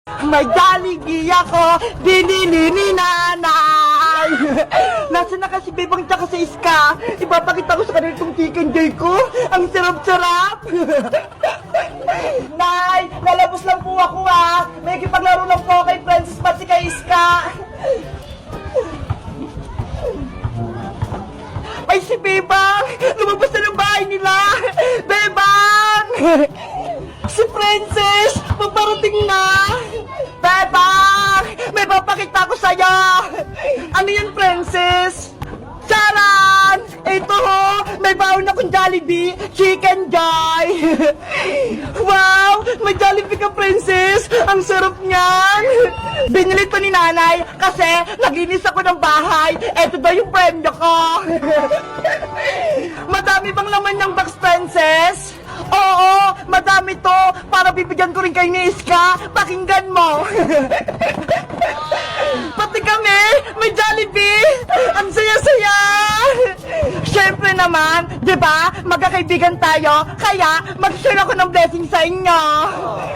May Jollibee ako, binili ni nanay. Nasaan na kasi Bebang tsaka sa Iska? Ipapakita ko sa kanila itong chicken joy ko. Ang sarap-sarap. Nay, lalabos lang po ako ha. May kipaglaro lang po kay Princess pati kay Iska. Ay, si Bebang! Lumabas na ng bahay nila! Bebang! Si Princess! Paparating na! Bebang! May papakita ko sa'yo! Ano yan, Princess? Charan! Ito ho! May baon akong Jollibee! Chicken Joy! Wow! May Jollibee ka, Princess! Ang sarap niyan! Binili to ni nanay kasi naglinis ako ng bahay. Ito daw yung premyo ko. Madami bang laman ng box, Princess? Oo, madami to. Para bibigyan ko rin kayo ni Iska. Pakinggan mo. Pati kami, may Jollibee. Ang saya-saya. Syempre naman, di ba? Magkakaibigan tayo. Kaya, mag-share ako ng blessing sa inyo.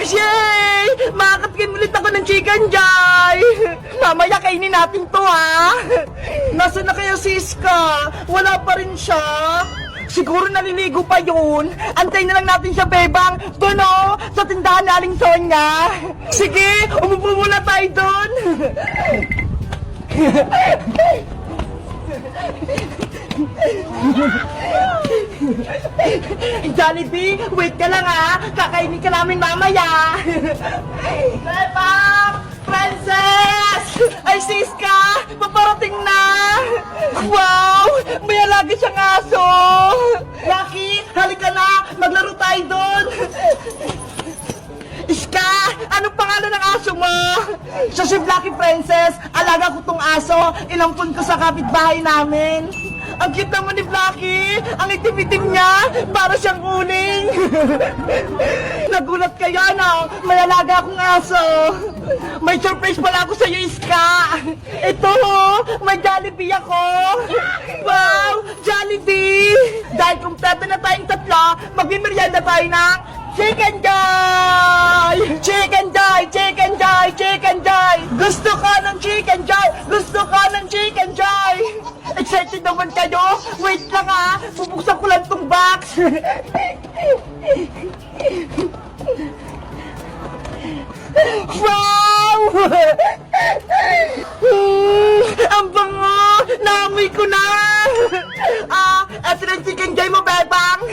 Yay! Makakatikim ulit ako ng chicken joy. Mamaya kainin natin to, ha? Nasaan na kaya si Iska? Wala pa rin siya. Siguro naliligo pa yun. Antayin na lang natin siya, Bebang. Doon o, sa tindahan na Aling Sonia. Sige, umupo muna tayo doon. Jollibee, wait ka lang ha. Kakainin ka namin mamaya. Bebang! Princess! Ay, Siska! Paparating na! Wow! May alaga siyang aso! Lucky! Halika na! Maglaro tayo doon! Iska! Anong pangalan ng aso mo? Siya si Blacky, Princess! Alaga ko tong aso! Inampun ko sa kapitbahay namin! Ang cute naman ni Blacky! Ang itim-itim niya! Para siyang uling! Nagulat kayo, no? May alaga akong aso! May surprise pala ako sa'yo, Iska! Ito, may Jollibee ako! Wow! Jollibee! Dahil kumpleto na tayong tatlo, magmimerienda tayo ng Chicken Joy! Chicken Joy! Chicken Joy! Chicken Joy! Gusto ko ng Chicken Joy! Gusto ko ng Chicken Joy! Excited naman kayo? Wait lang ha! Bubuksan ko lang tong box! Wow! Ang bango! Naamoy ko na! Eto na yung Chicken Joy mo, Bebang!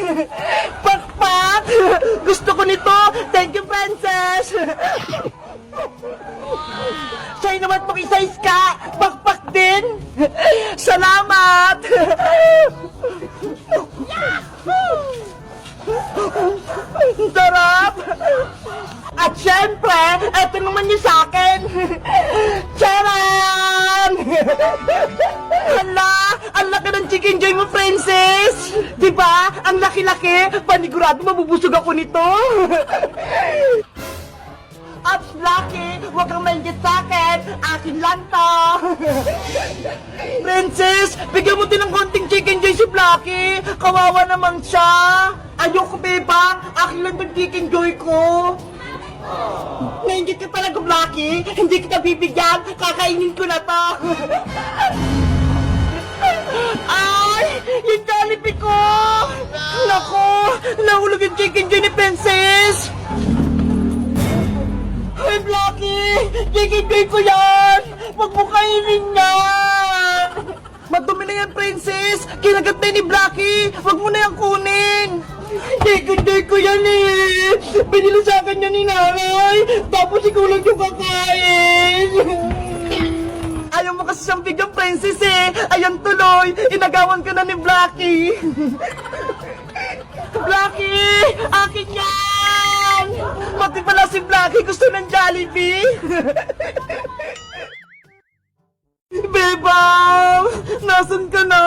Pakpak! Gusto ko nito! Thank you, Princess! Sa'yo naman pong isa, Iska! Pakpak din! Salamat! Sarap! At syempre, eto naman yung sa'kin! Charan! Hala! Ang laki ng Chicken Joy mo, Princess! Diba? Ang laki-laki! Panigurado mabubusog ako nito! At Lucky, huwag kang mainggit sa'kin! Akin lang to! Princess, bigyan mo din ng konting Chicken Joy si Blacky! Kawawa naman siya! Ayoko, Bebang! Akin lang yung Chicken Joy ko! Nainggit ka talaga, Blacky! Hindi kita bibigyan! Kakainin ko na to! Ay! Yung Jollibee ko! Naku! Nahulog yung Chicken Joy ni Princess! Ay, Blacky! Chicken Joy ko yan! Huwag mo kainin niya! Madumi na yan, Princess! Kinagat na ni Blacky! Huwag mo na yan kunin! Chicken Joy ko yan eh! Binili sa akin yan ni nanay! Tapos ikaw lang yung kakain! Ayaw mo kasi siyang bigyan, Princess eh! Ayan tuloy! Inagawan ka na ni Blacky! Blacky! Akin yan! Pati pala si Blacky gusto ng Jollibee! Bebang! Nasaan ka na?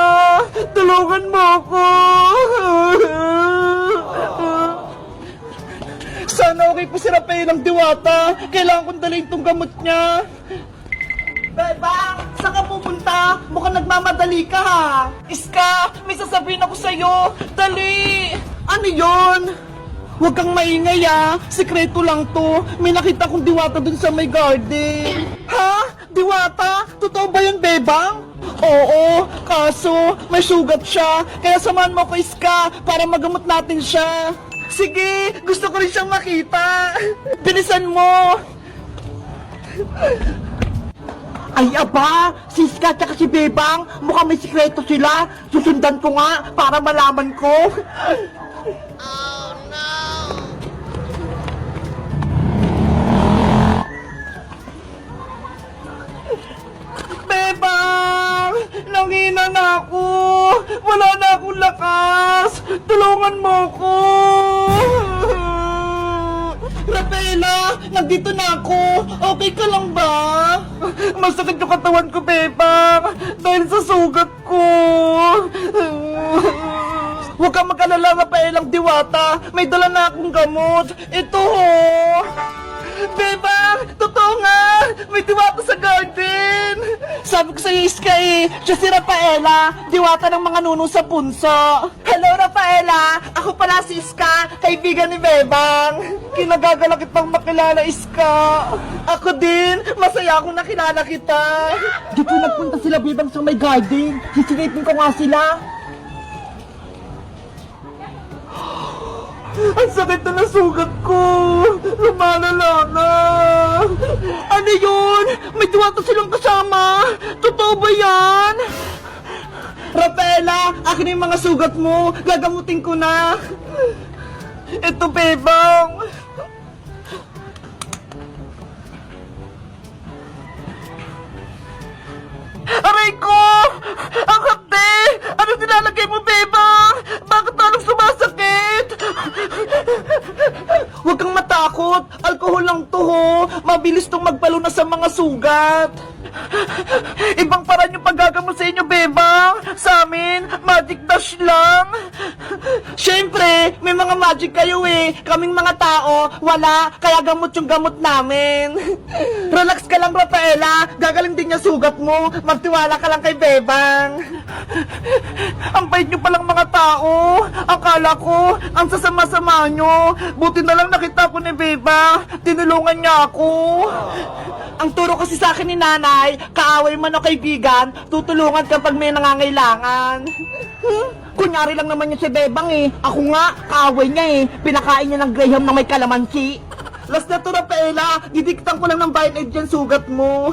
Tulungan mo ako! Sana okay po si Rafael ng Diwata. Kailangan kong dalhin tong gamot niya. Bebang! Saan ka pupunta? Mukhang nagmamadali ka ha. Iska! May sasabihin ako sa'yo. Dali! Ano yun? Huwag kang maingay sikreto lang to. May nakita kong diwata dun sa may garden. Ha? Diwata? Totoo ba yun, Bebang? Oo, kaso may sugat siya. Kaya samahan mo ko, Iska, para magamot natin siya. Sige, gusto ko rin siyang makita. Bilisan mo. Ay aba, si Iska at si Bebang, mukhang may sikreto sila. Susundan ko nga para malaman ko. Oh no! Bebang! Nangina na ako! Wala na akong lakas! Tulungan mo ko! Rafaela, nandito na ako. Okay ka lang ba? Masakit yung katawan ko, Bebang, dahil sa sugat ko. Huwag kang mag-alala, Rafaelang Diwata. May dala na akong gamot. Ito ho. Bebang, totoo nga. May diwata sa garden. Sabi ko sa'yo, Iska siya si Rafaela, diwata ng mga nuno sa punso. Hello, Rafaela. Ako pala si Iska, kaibigan ni Bebang. Kinagagala kitang makilala, Iska. Ako din, masaya akong nakilala kita. Dito nagpunta sila, Bebang, sa may garden. Sisilipin ko nga sila. Ang sakit na ng sugat ko! Lumalala na! Ano yun? May diwata silang kasama! Totoo ba yan? Rafaela, akin yung mga sugat mo! Gagamutin ko na! Ito, Bebang! Aray ko! Ang hapde! Ano nilalagay mo, Bebang? Bakit parang sumasakit? Huwag kang matakot. Alkohol lang to ho. Mabilis tong magpalunas sa mga sugat. Ibang paraan yung paggagamot sa inyo, Bebang. Sa amin, magic dash lang. Siyempre, may mga magic kayo Kaming mga tao, wala. Kaya gamot yung gamot namin. Relax ka lang, Rafaela. Gagaling din yung sugat mo. Magtiwala ka lang kay Bebang. Ang bait nyo palang mga tao. Akala ko, ang sasama-sama nyo. Buti na lang nakita ko ni Bebang. Tinulungan niya ako. Ang turo kasi sa akin ni nanay, kaaway man o kaibigan, tutulungan kapag may nangangailangan. Kunyari lang naman niya si Bebang Ako nga, kaaway niya Pinakain niya ng Graham na may kalamansi. Last na to, Rafaela. Didiktan ko lang ng Band-Aid dyan sugat mo.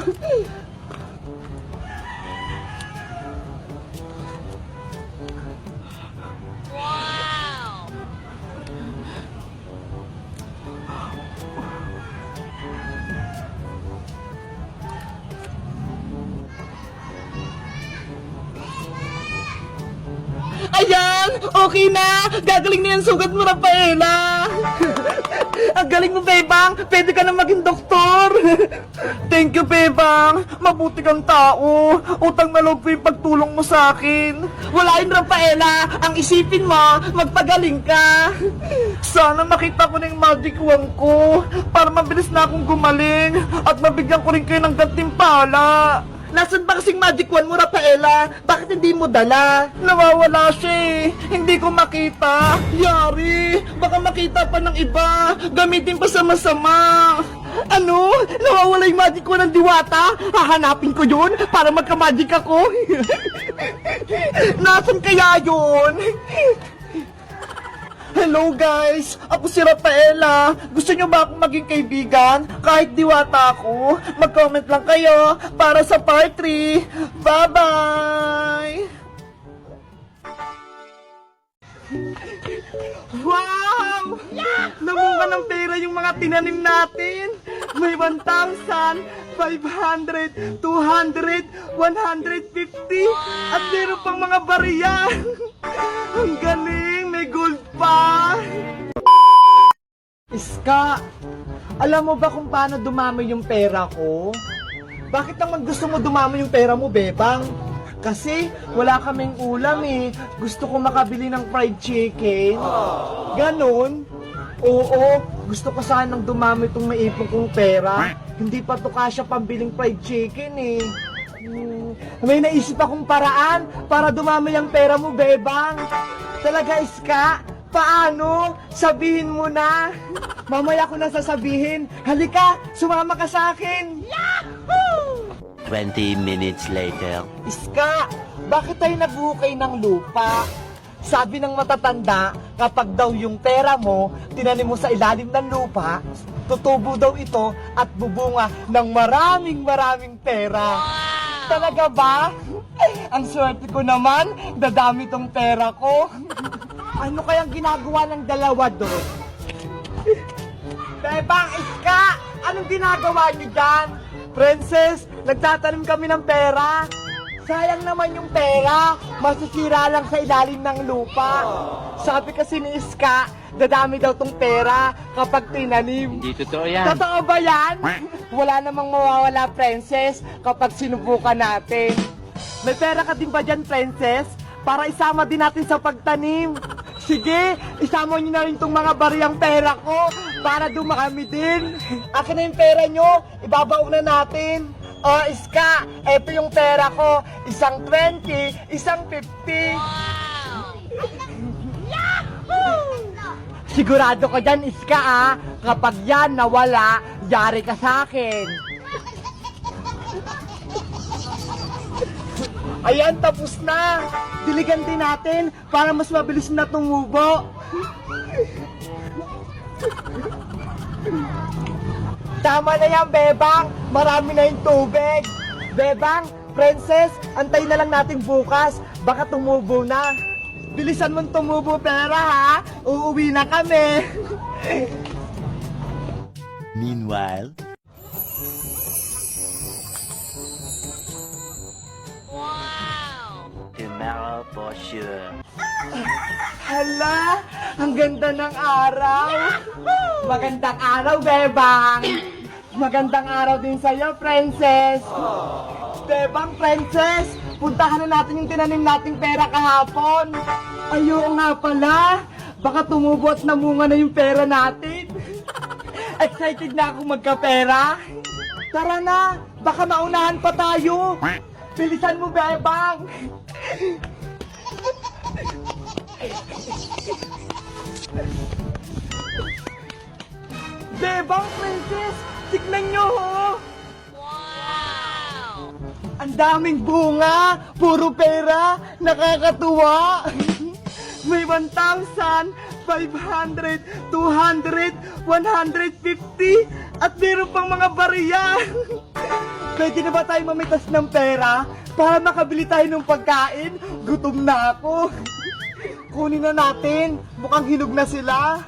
Ayan! Okay na! Gagaling na yung sugat mo, Rafaela! Ang galing mo, Bebang! Pwede ka na maging doktor! Thank you, Bebang! Mabuti kang tao! Utang na loob ko yung pagtulong mo sa akin! Wala yun, Rafaela! Ang isipin mo, magpagaling ka! Sana makita ko na yung magic wand ko para mabilis na akong gumaling at mabigyan ko rin kayo ng gantimpala! Nasaan ba kasing magic wand mo, Rafaela? Bakit hindi mo dala? Nawawala siya Hindi ko makita. Yari, baka makita pa ng iba. Gamitin pa sa masama. Ano? Nawawala yung magic wand ng diwata? Hahanapin ko yun para magka-magic ako. Nasaan kaya yun? Hello guys! Ako si Rafaela. Gusto nyo ba akong maging kaibigan? Kahit diwata ako? Mag-comment lang kayo para sa part 3. Bye-bye! Wow! Namunga ng pera yung mga tinanim natin. May 1,000, 500, 200, 150 at meron pang mga bariya. Ang galing! May gold pa! Iska, alam mo ba kung paano dumami yung pera ko? Bakit naman gusto mo dumami yung pera mo, Bebang? Kasi wala kaming ulam Gusto ko makabili ng fried chicken. Ganon? Oo, gusto ko sanang dumami itong maipon kong pera. Hindi pa to kasya pambiling fried chicken May naisip akong paraan para dumami ang pera mo, Bebang. Talaga, Iska, Paano? Sabihin mo na. Mamaya ko na sasabihin. Halika, sumama ka sa akin. 20 minutes later. Iska, bakit tayo nagbukay ng lupa? Sabi ng matatanda, kapag daw yung pera mo, tinanim mo sa ilalim ng lupa, tutubo daw ito at bubunga ng maraming pera. Talaga ba? Ang swerte ko naman, dadami tong pera ko. Ano kayang ginagawa ng dalawa doon? Bebang, Iska, anong ginagawa niyo dyan? Princess, nagtatanim kami ng pera. Sayang naman yung pera, masisira lang sa ilalim ng lupa. Sabi kasi ni Iska, dadami daw tong pera kapag tinanim. Hindi totoo yan. Totoo ba yan? Wala namang mawawala, Princess, kapag sinubukan natin. May pera ka din ba dyan, Princess? Para isama din natin sa pagtanim. Sige, isama nyo na rin tong mga bariyang pera ko para dumami din. Akin na yung pera nyo, ibabaon na natin. Oh, Iska, eto yung pera ko. Isang 20, isang 50. Sigurado ka dyan, Iska, ah. Kapag yan nawala, yari ka sa akin. Ayan, tapos na. Diligan din natin para mas mabilis na tumubo. Tama na yan, Bebang. Marami na yung tubig. Bebang, Princess, antay na lang natin bukas. Baka tumubo na. Bilisan mong tumubo pera, ha? Uuwi na kami. Meanwhile, tomorrow for sure. Hala, ang ganda ng araw. Magandang araw, Bebang. Magandang araw din sa'yo, Princess. Bebang, Princess, puntahan na natin yung tinanim nating pera kahapon. Ayaw nga pala. Baka tumubo at namunga na yung pera natin. Excited na ako magkapera. Tara na, baka maunahan pa tayo. Bilisan mo, Bebang. Bebang, Princess, tignan nyo, ho. Wow! Ang daming bunga, puro pera, nakakatuwa. May 1,000, 500, 200, 150, at meron pang mga bariya. Pwede na ba tayo mamitas ng pera para makabili tayo ng pagkain? Gutom na ako. Kunin na natin, mukhang hinog na sila.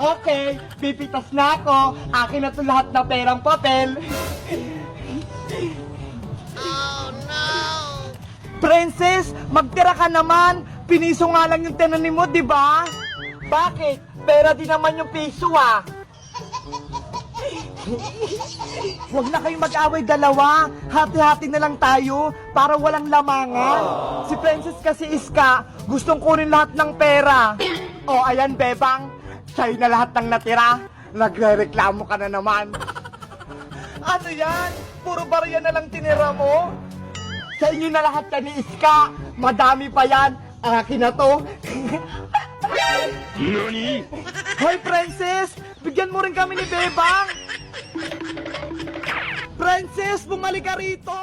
Okay, pipitas na ako. Akin na to lahat na perang papel. Oh no! Princess, magtira ka naman. Piniso nga lang yung tinanim mo, di ba? Bakit? Pera din naman yung piso, ah. Huwag na kayong mag-away dalawa. Hati-hati na lang tayo para walang lamangan. Si Princess kasi Iska, gustong kunin lahat ng pera. O, ayan, Bebang. Sa'yo na lahat ng natira. Nagre-reklamo ka na naman. Ano yan? Puro barya na lang tinira mo? Sa inyo na lahat yan ni Iska. Madami pa yan. Akin na to. Nani? Hoy, Princess! Bigyan mo rin kami ni Bebang! Princess, bumalik ka rito!